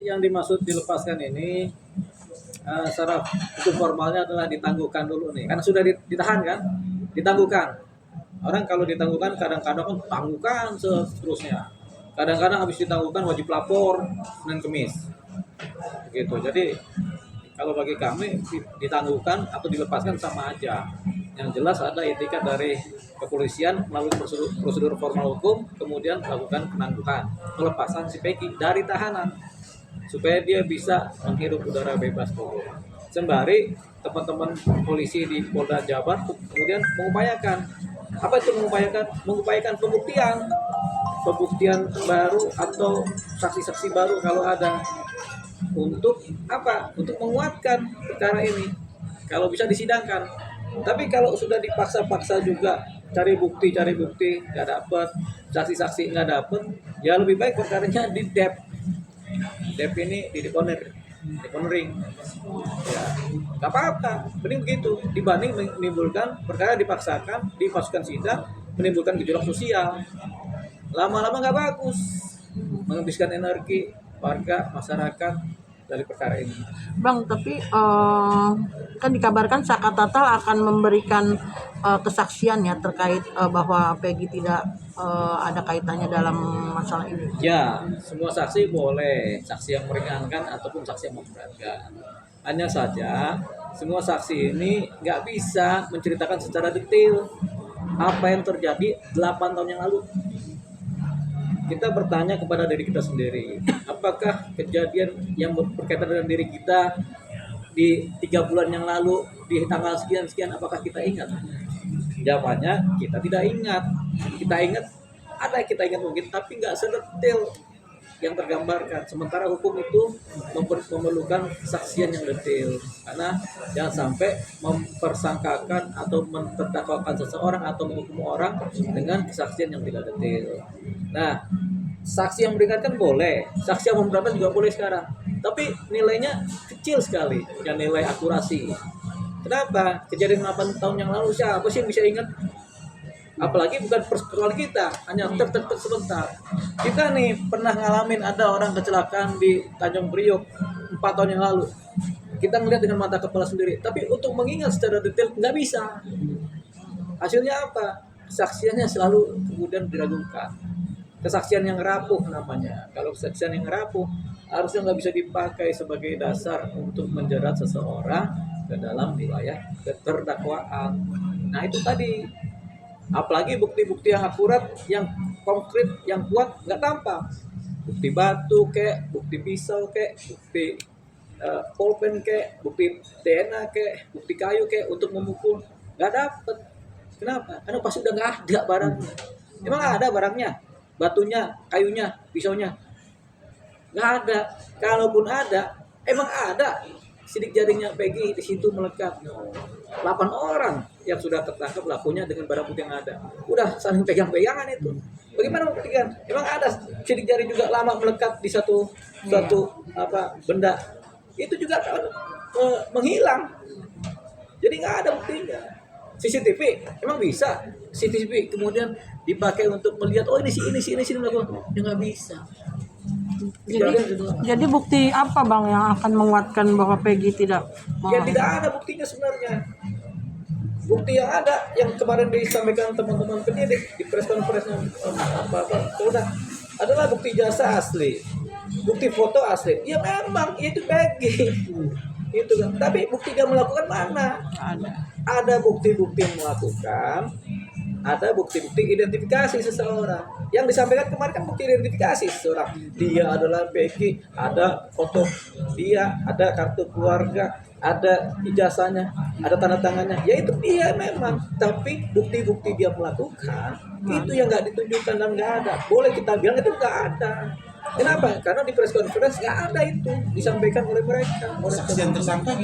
Yang dimaksud dilepaskan ini secara hukum formalnya adalah ditangguhkan dulu nih, karena sudah ditahan kan, ditangguhkan. Orang kalau ditangguhkan kadang-kadang kan tangguhkan seterusnya. Kadang-kadang habis ditangguhkan wajib lapor Senin Kemis. Gitu. Jadi kalau bagi kami ditangguhkan atau dilepaskan sama aja. Yang jelas ada etikat dari kepolisian melalui prosedur formal hukum, kemudian melakukan penangguhan, pelepasan si Peggy dari tahanan supaya dia bisa menghirup udara bebas dulu. Sembari teman-teman polisi di Polda Jabar kemudian mengupayakan apa itu mengupayakan pembuktian baru atau saksi-saksi baru kalau ada, untuk apa? Untuk menguatkan perkara ini kalau bisa disidangkan. Tapi kalau sudah dipaksa-paksa juga cari bukti nggak dapet, saksi-saksi nggak dapet, ya lebih baik perkaranya di DEP ini di deponering ya nggak apa-apa, mending begitu dibanding menimbulkan perkara dipaksakan dimasukkan sidang menimbulkan gejolak sosial, lama-lama nggak bagus, menghabiskan energi warga masyarakat dari perkara ini. Bang, tapi kan dikabarkan Saka Tatal akan memberikan kesaksian ya terkait bahwa Peggy tidak ada kaitannya dalam masalah ini. Ya, semua saksi boleh, saksi yang meringankan ataupun saksi yang memberatkan. Hanya saja, semua saksi ini nggak bisa menceritakan secara detail apa yang terjadi 8 tahun yang lalu. Kita bertanya kepada diri kita sendiri, apakah kejadian yang berkaitan dengan diri kita di 3 bulan yang lalu, di tanggal sekian-sekian, apakah kita ingat? Jawabannya, kita tidak ingat. Kita ingat, ada yang kita ingat mungkin, tapi nggak sedetail yang tergambarkan. Sementara hukum itu memerlukan kesaksian yang detail, karena jangan sampai mempersangkakan atau menterdakwakan seseorang atau menghukum orang dengan kesaksian yang tidak detail. Nah, saksi yang meringankan boleh, saksi yang memberatkan juga boleh sekarang, tapi nilainya kecil sekali, yang nilai akurasi. Kenapa? Kejadian 8 tahun yang lalu siapa sih yang bisa ingat? Apalagi bukan persoalan kita, hanya sebentar. Kita nih pernah ngalamin ada orang kecelakaan di Tanjung Priok 4 tahun yang lalu. Kita ngelihat dengan mata kepala sendiri, tapi untuk mengingat secara detail nggak bisa. Hasilnya apa? Kesaksiannya selalu kemudian diragukan. Kesaksian yang rapuh namanya. Kalau kesaksian yang rapuh harusnya nggak bisa dipakai sebagai dasar untuk menjerat seseorang ke dalam wilayah keterdakwaan. Nah itu tadi. Apalagi bukti-bukti yang akurat, yang konkret, yang kuat nggak tampak. Bukti batu kek, bukti pisau kek, bukti pulpen kek, bukti DNA kek, bukti kayu kek untuk memukul nggak dapet. Kenapa? Karena pasti udah nggak ada barangnya. Emang ada barangnya? Batunya, kayunya, pisaunya? Nggak ada. Kalaupun ada, emang ada sidik jarinya Peggy di situ melekat. 8 orang yang sudah tertangkap pelakunya dengan barang bukti yang ada. Udah saling pegang-pegangan itu. Bagaimana membuktikan? Emang ada sidik jari juga lama melekat di satu benda. Itu juga menghilang. Jadi nggak ada buktinya. CCTV emang bisa CCTV kemudian dipakai untuk melihat ini melakukan, ya nggak bisa. Jadi bukti apa Bang yang akan menguatkan bahwa Peggy tidak? Ya tidak ada buktinya sebenarnya. Bukti yang ada yang kemarin disampaikan teman-teman penyidik di press conference sudah adalah bukti jasa asli, bukti foto asli. Ya memang itu Peggy. Itu kan. Tapi bukti dia melakukan mana? Ada bukti-bukti yang melakukan, ada bukti-bukti identifikasi seseorang. Yang disampaikan kemarin kan bukti identifikasi seseorang. Dia adalah Peggy, ada foto dia, ada kartu keluarga, ada ijazahnya, ada tanda tangannya. Ya itu dia memang. Tapi bukti-bukti dia melakukan itu yang nggak ditunjukkan dan nggak ada. Boleh kita bilang itu nggak ada. Kenapa? Karena di press conference nggak ada itu disampaikan oleh mereka. Saksian tersangka